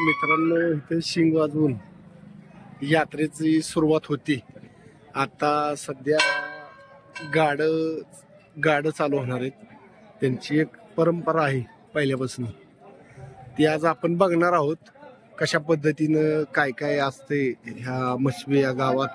मित्रांनो, इथे शिंग वाजवून यात्रेची सुरुवात होती. आता सध्या गाड चालू होणार आहेत. त्यांची एक परंपरा आहे पहिल्यापासून, ती आज आपण बघणार आहोत. कशा पद्धतीनं काय काय असते ह्या मशवे या गावात.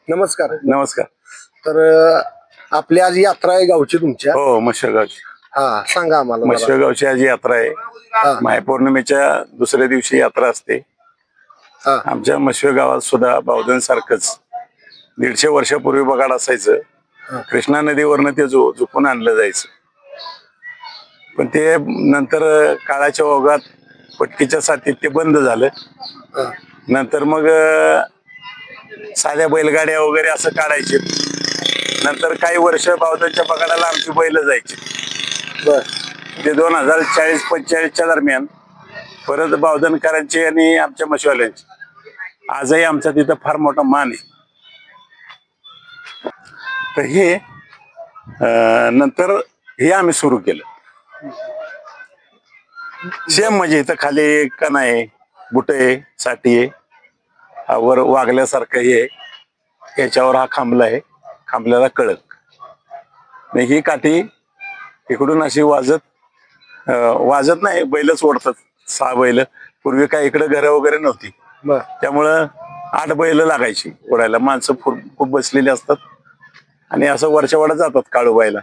नमस्कार. नमस्कार. तर आपली आज यात्रा आहे गावची तुमच्या? हो, मशवेगावची. हा, सांगा आम्हाला. मशवेगावची आज यात्रा आहे. मायपौर्णिमेच्या दुसऱ्या दिवशी यात्रा असते. आमच्या मशवे गावात सुद्धा बावधन सारखंच 150 वर्षापूर्वी बगाड असायचं. कृष्णा नदीवरनं ते झुकून आणलं जायचं. पण ते नंतर काळाच्या ओघात पटकीच्या साथीत ते बंद झालं. नंतर मग साध्या बैलगाड्या वगैरे असं काढायचे. नंतर काही वर्ष बावधनच्या बगाडाला आमची बैल जायची. ते 2040-45च्या दरम्यान परत बावधनकरांची आणि आमच्या मशवाल्यांची आजही आमचा तिथं फार मोठा मान आहे. तर हे नंतर हे आम्ही सुरू केलं. सेम म्हणजे इथं खाली कणा आहे, बुट आहे, साठी आहे, वर वागल्यासारखं हे, याच्यावर हा खांबला आहे, खांबल्याला कळक. ही काठी इकडून अशी वाजत नाही, बैलच ओढतात. 6 बैल. पूर्वी काय इकडे घरं वगैरे नव्हती, त्यामुळं 8 बैल लागायची ओढायला. माणसं खूप बसलेली असतात आणि असं वरच्या जातात काळूबाईला.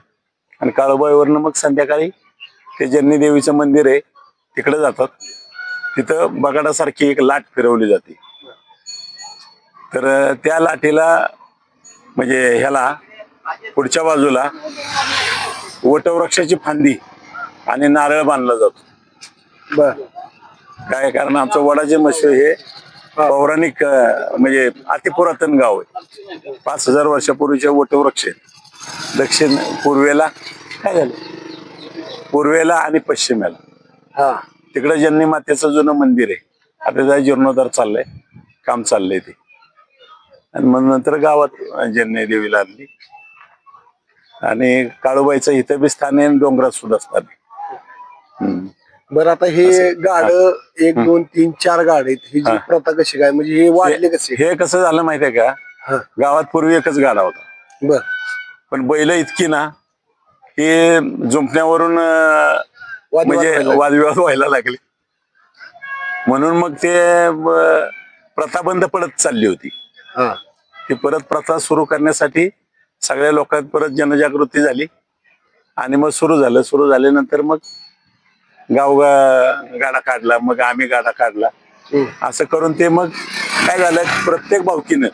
आणि काळूबाईवरनं मग संध्याकाळी ते जन्नी देवीचं मंदिर आहे तिकडे जातात. तिथं बगाडासारखी एक लाट फिरवली जाते. तर त्या लाटेला म्हणजे ह्याला पुढच्या बाजूला वटवृक्षाची फांदी आणि नारळ बांधला जातो. काय कारण आमचं वडाचे मशवे हे पौराणिक म्हणजे अतिपुरातन गाव आहे. 5000 वर्षापूर्वीचे वटवृक्ष आहेत. दक्षिण पूर्वेला काय झालं, पूर्वेला आणि पश्चिमेला. तिकडे जन्नी मातेचं जुनं मंदिर आहे. आता त्याचा जीर्णोद्धार चाललाय, काम चाललंय ते. आणि मग नंतर गावात जन्नी देवीला आणली. आणि काळूबाईचं इथं बी स्थान आहे, डोंगरात सुद्धा स्थान आहे. बरं, आता हे गाड 1, 2, 3, 4 गाड आहेत. ही जी प्रथा कशी काय, म्हणजे हे वाढले कसे? हे कसं झालं माहितीये का, गावात पूर्वी एकच गाडा होता. पण बैल इतकी ना, हे जुंपण्यावरून म्हणजे वादविवाद व्हायला लागले. म्हणून मग ते प्रथा बंद पडत चालली होती. ती परत प्रथा सुरू करण्यासाठी सगळ्या लोकांत परत जनजागृती झाली आणि मग सुरू झाल्यानंतर मग गाव गाडा काढला, मग आम्ही गाडा काढला. असं करून ते मग काय झालं, प्रत्येक भावकीनं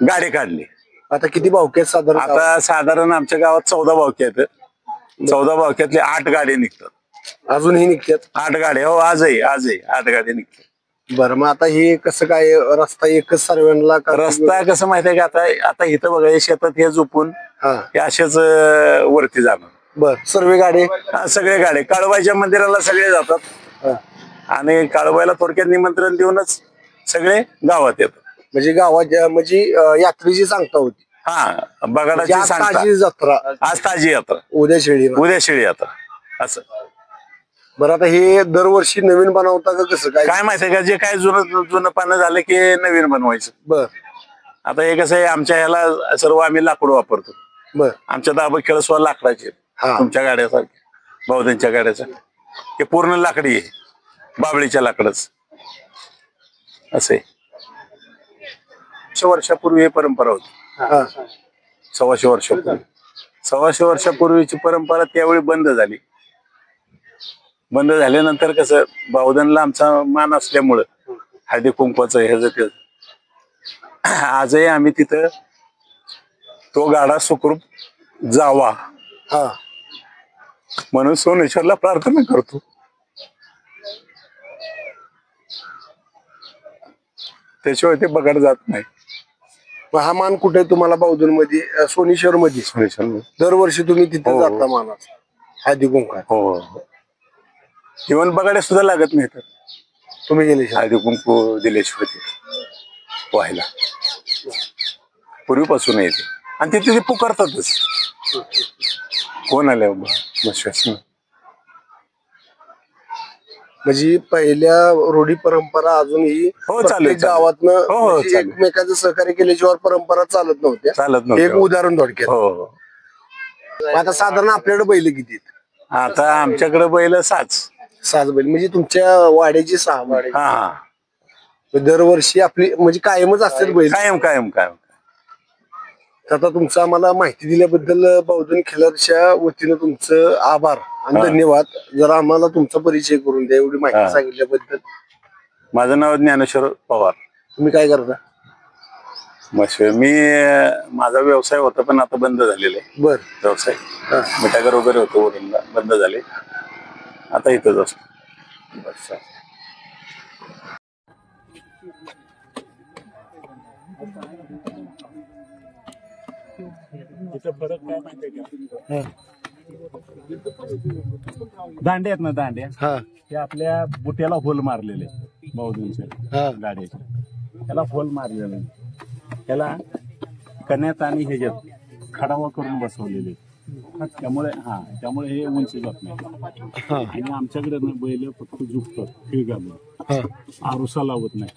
गाडी काढली. आता किती भावके आहेत साधारण? आता साधारण आमच्या गावात 14 भावके आहेत. 14 भावक्यातले 8 गाडी निघतात. अजूनही निघतात 8 गाड्या. हो, आजही 8 गाडी निघतात. बरं, मग आता हे कसं काय रस्ता एकच सर्वांना रस्ता कसं माहितीये का, आता आता इथं बघा हे शेतात हे झोपून हा हे असेच वरती जाणार. बर, सर्व गाडी सगळे गाडी काळोबाईच्या मंदिराला सगळे जातात आणि काळोबाईला थोडक्यात निमंत्रण देऊनच सगळे गावात येतात. म्हणजे गावात म्हणजे यात्रेची सांगता होती. हा, बगाडाची आज सांगता. ताजी जत्रा, आज ताजी यात्रा, उद्या शेळी. उद्या शेळी यात्रा असं. बरं, आता हे दरवर्षी नवीन बनवता का कसं काय? काय माहितीये का, जे काय जुनं पानं झालं की नवीन बनवायचं. बर. आता हे कसं आहे, आमच्या ह्याला सर्व आम्ही लाकूड वापरतो. बर. आमच्या दाबा खेळसवा लाकडाचे, तुमच्या गाड्यासारखे बहुधांच्या गाड्याचं हे पूर्ण लाकडी आहे, बाबळीच्या लाकडच असे. 100 वर्षापूर्वी ही परंपरा होती. 100 वर्षापूर्वी, 100 वर्षापूर्वीची परंपरा त्यावेळी बंद झाली. बंद झाल्यानंतर कसं बावधनला आमचा मान असल्यामुळं हळदी कुंकवाचं ह्याचं ते आजही आम्ही तिथं तो गाडा सुखरूप जावा म्हणून सोमेश्वरला प्रार्थना करतो. त्याशिवाय ते बघायला जात नाही. हा मान कुठे तुम्हाला बावधन मध्ये? सोनेश्वर मध्ये. सोमेश्वर दरवर्षी तुम्ही तिथे जाता मानाचा हळदी कुंकू? हो, जीवन बघायला सुद्धा लागत नाही. तर तुम्ही गेले हळदी कुंकू दिल्याशिवाय व्हायला पूर्वीपासून येते आणि तिथे ते पुकारतातच. कोण आले म्हणजे पहिल्या रूढी परंपरा अजूनही चालू गावातनं एकमेकांचं सहकार्य केल्याशिवाय परंपरा चालत नव्हत्या. एक उदाहरण थोडक्यात. आता साधारण आपल्याकडे बैल किती? आता आमच्याकडे बैल 7 बैल. म्हणजे तुमच्या वाड्याची 6 वाडे. दरवर्षी आपली म्हणजे कायमच असतील बैल? कायम कायम कायम. आता तुमचं आम्हाला माहिती दिल्याबद्दल बावधन खिलारच्या वतीनं तुमचं आभार आणि धन्यवाद. जरा आम्हाला तुमचा परिचय करून द्या, एवढी माहिती सांगितल्याबद्दल. माझं नाव ज्ञानेश्वर पवार. तुम्ही काय करता? मी माझा व्यवसाय होता पण आता बंद झालेला आहे. बर. व्यवसाय मिठागर वगैरे होतो, बंद झाले. आता इथंच असतो. फरक काय माहितीये का, दांडे आहेत ना, दांड्या ते आपल्या बुट्याला होल मारलेले बावधनच्या गाड्याच्या, त्याला होल मारलेले, त्याला कण्यात आणि ह्याच्यात खडावा करून बसवलेले. त्यामुळे हे उंची जात नाही. आणि आमच्याकडे बैल फक्त झुकतात खिळ घालून, आरुसा लावत नाही,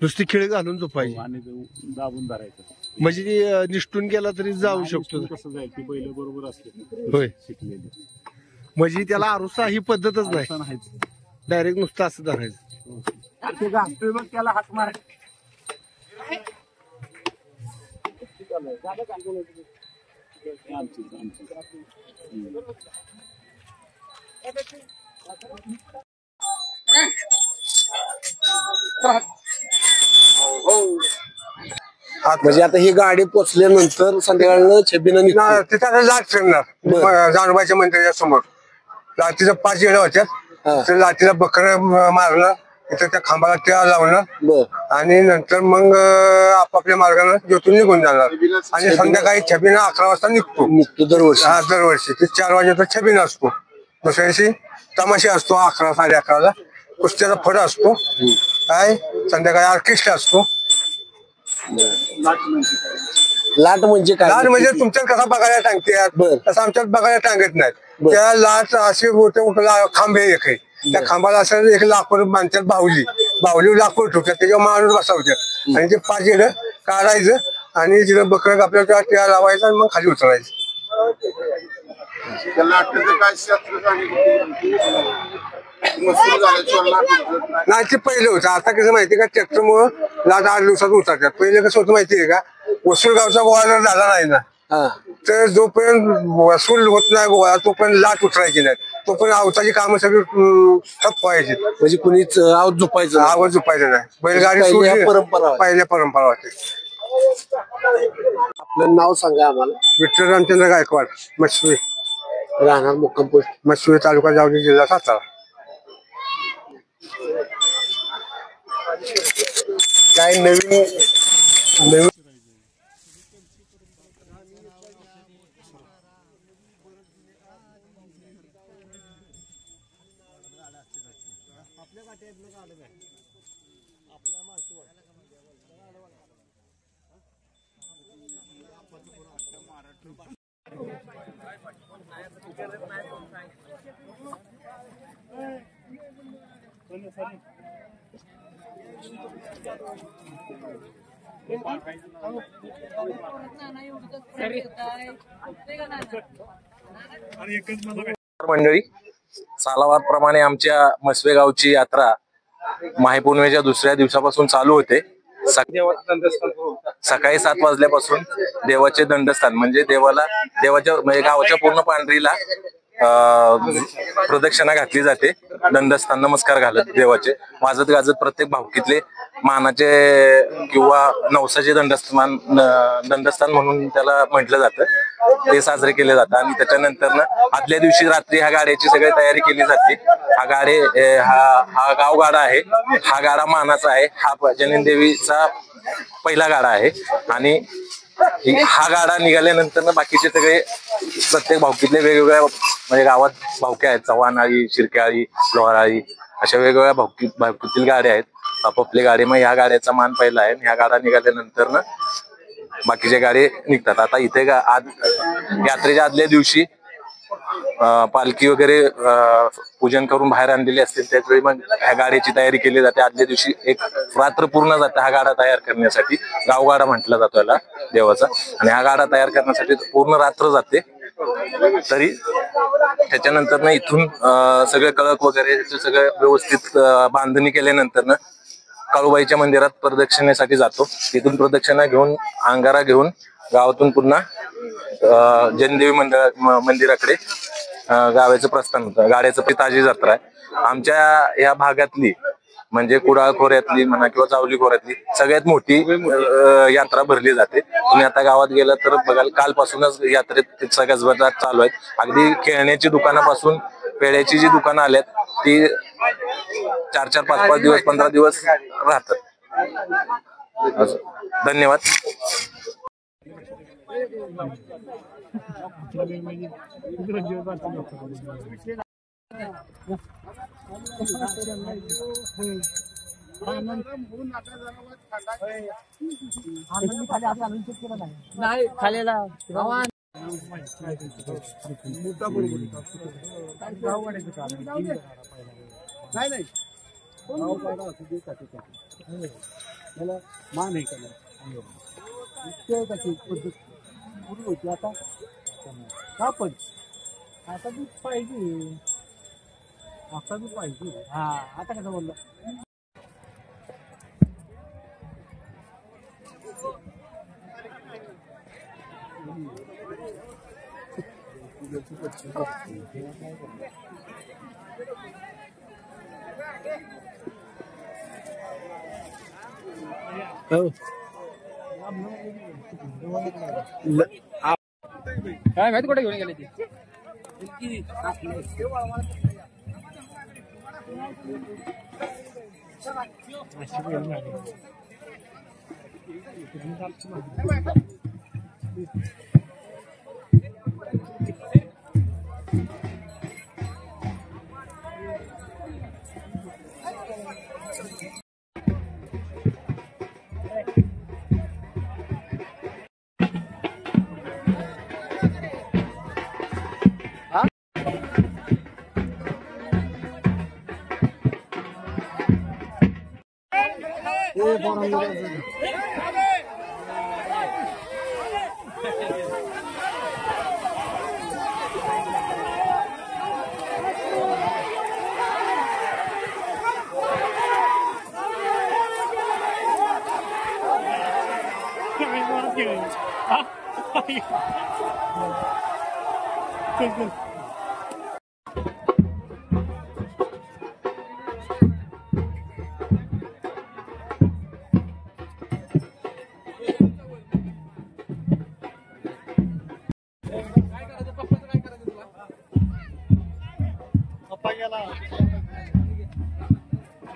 नुसती खिळ घालून झोपायची आणि दाबून धरायचं. म्हणजे निष्ठून गेला तरी जाऊ शकतो. कसं जाईल की बैल बरोबर असते होय शिकलेली. म्हणजे त्याला आरुसा ही पद्धतच नाही, डायरेक्ट नुसतं असं धरायचं. बघ त्याला हात मार. म्हणजे आता ही गाडी पोचल्यानंतर संध्याकाळनं छबिना तिथं लाट फिरणार जानोबाच्या मंदिराच्या समोर. लाटीच्या 5 येड्या होत्यात. लाटीला बकर मारणार, तिथं त्या खांबाला त्या लावणार आणि नंतर मग आपापल्या मार्गाने जोतून निघून जाणार. आणि संध्याकाळी छबिना 11 वाजता निघतो दरवर्षी. दरवर्षी ते 4 वाजेचा छबिना असतो. दुसऱ्या दिवशी तमाशा असतो 11 साडे11ला. कुस्त्याचा फड असतो. काय संध्याकाळी ऑर्केस्ट्रा असतो. लाट म्हणजे काय? लाट म्हणजे तुमच्यात कसा बघायला टांगतात तसं आमच्यात बघायला टांगत नाहीत. त्या लाट असे मोठे खांबे एक आहे. त्या खांबाला असं एक लाकूड बांधतात, बाहुली लाकूड ठेवतात, त्याच्यावर माणूस बसवतात आणि ते 5 येडं काढायचं आणि तिथं बकरं आपल्याला त्या लावायचं आणि मग खाली उतरायचं. नाही ते पहिलं होतं. आता कसं माहितीये का, ट्रॅक्टरमुळं लाट 8 दिवसात उतरतात. पहिले कसं होतं माहितीये का, वसूल गावचा गोळा जर झाला नाही ना तर जोपर्यंत वसूल होत नाही गोळा तोपर्यंत लाट उतरायची नाही, तोपर्यंत आवताची कामं सगळी ठप्प व्हायची. म्हणजे कुणीच आवाज झोपायचं नाही. बैलगाडी पहिल्या परंपरा होती. आपलं नाव सांगा आम्हाला. विठ्ठल रामचंद्र गायकवाड, मशवी, राहणार मुक्काम पोस्ट, मशवी तालुका, जावली, जिल्हा सातारा. काय नवीन नवीन मंडळी, सालावार प्रमाणे आमच्या मसवे गावची यात्रा माहीपौर्णिमेच्या दुसऱ्या दिवसापासून चालू होते. सकाळी 7 वाजल्यापासून देवाचे दंडस्थान म्हणजे देवाच्या म्हणजे गावाच्या पूर्ण पांढरीला प्रदक्षिणा घातली जाते. दंडस्थान नमस्कार घालत देवाचे वाजत गाजत प्रत्येक भावकीतले मानाचे किंवा नवसाचे दंडस्थान म्हणून त्याला म्हटलं जातं, ते साजरे केले जातात. आणि त्याच्यानंतर आदल्या दिवशी रात्री ह्या गाड्याची सगळी तयारी केली जाते. हा गावगाडा आहे, हा गाडा मानाचा आहे, हा जनीन देवीचा पहिला गाडा आहे. आणि हा गाडा निघाल्यानंतर बाकीचे सगळे प्रत्येक भावकीतले वेगवेगळ्या म्हणजे गावात भावक्या आहेत, चव्हाणाळी, शिरक्याळी, लोहाराळी अशा वेगवेगळ्या भावकीतील गाड्या आहेत. आपापली गाडी मग ह्या गाड्याचा मान पहिला आहे. ह्या गाडा निघाल्यानंतर बाकीचे गाडी निघतात. आता इथे यात्रेच्या आदल्या दिवशी पालखी वगैरे पूजन करून बाहेर आणलेली असते. त्याचवेळी मग ह्या गाडीची तयारी केली जाते. आदल्या दिवशी एक रात्र पूर्ण जाते हा गाडा तयार करण्यासाठी. गावगाडा म्हटला जातो याला देवाचा. आणि हा गाडा तयार करण्यासाठी पूर्ण रात्र जाते. तरी त्याच्यानंतर इथून सगळे कळक वगैरे सगळं व्यवस्थित बांधणी केल्यानंतर काळूबाईच्या मंदिरात प्रदक्षिणेसाठी जातो. तिथून प्रदक्षिणा घेऊन अंगारा घेऊन गावातून पुन्हा जनदेवी मंदिराकडे गावाचं प्रस्थान होतं. गाड्याचं ताजी जत्रा आहे आमच्या या भागातली, म्हणजे कुडाळ खोऱ्यातली म्हणा किंवा चावली खोऱ्यातली सगळ्यात मोठी यात्रा भरली जाते. तुम्ही आता गावात गेला तर बघाल कालपासूनच यात्रेत सगळ्याच चालू आहेत. अगदी खेळण्याची दुकानापासून पेढ्याची जी दुकानं आल्यात ती 4-4, 5-5 दिवस, 15 दिवस राहतात. धन्यवाद. नाही खालेला मान आहे होती आता का पण आता बी पाहिजे, आता बी पाहिजे. हा आता कसं बोललं काय माहिती कुठे घेऊन गेले ते.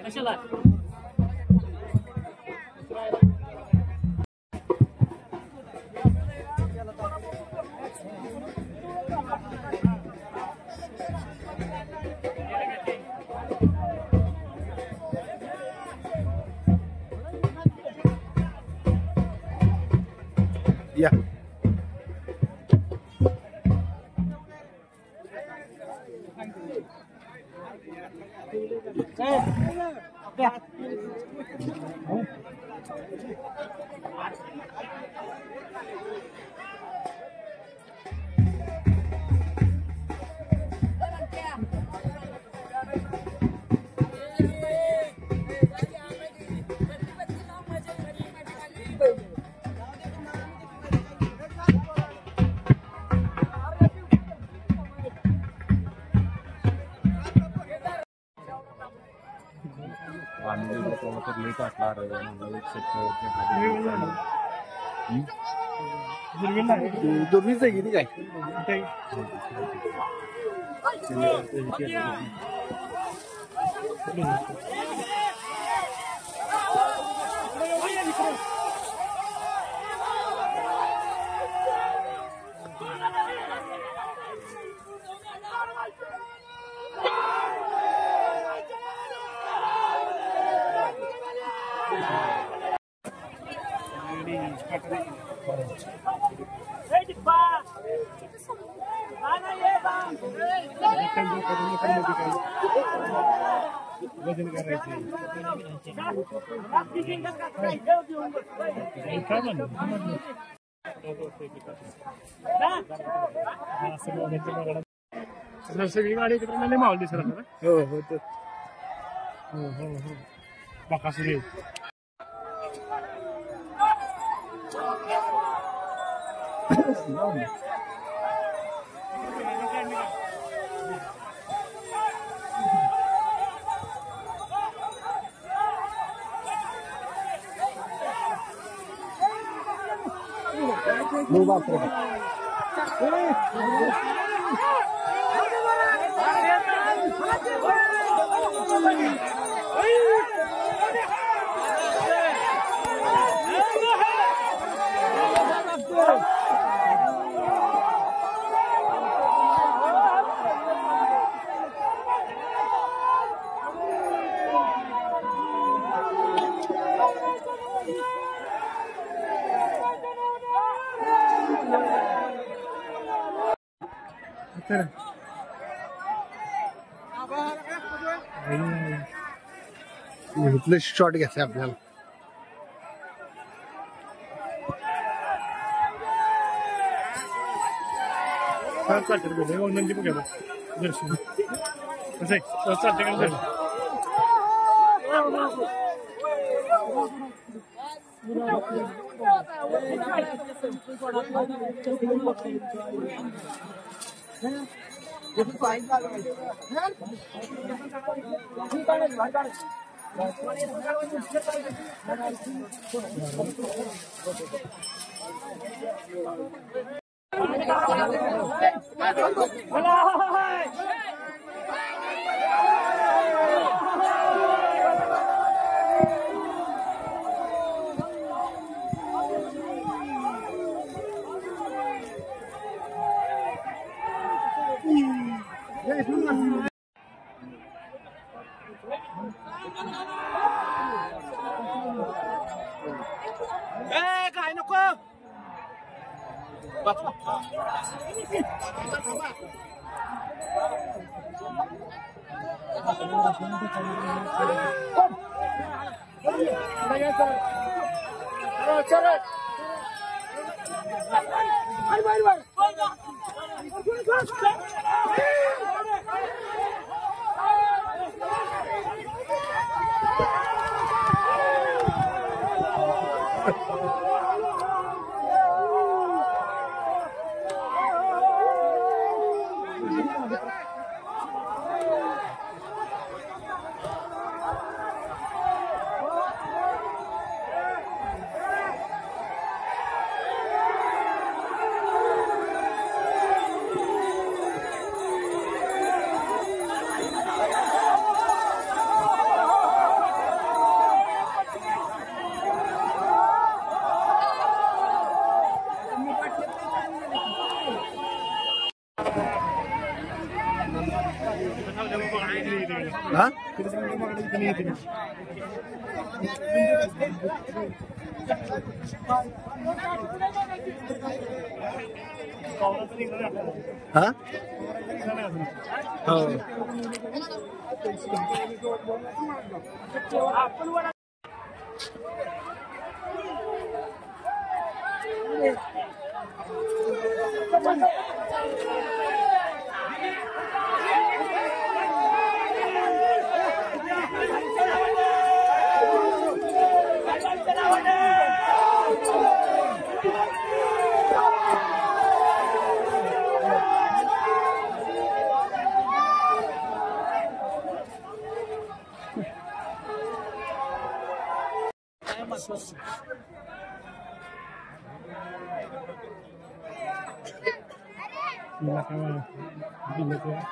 कशाला या दुर्वीच आहे किती काय वजन करायचं सगळी गाडी एकत्र मावली सर हो हो बाकासुरी इथलं शॉट घ्यायचं आपल्याला नंदी बघा दर्शन कसं आहे चालते का काय नको हा हो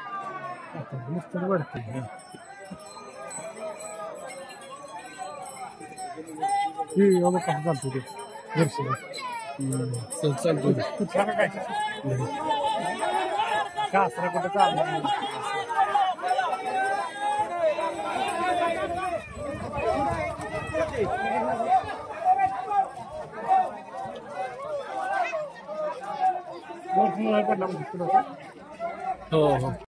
नुसतं वाढते एवढं कसं चालतो ते चालतो शास्त्र कुठं चालू हो हो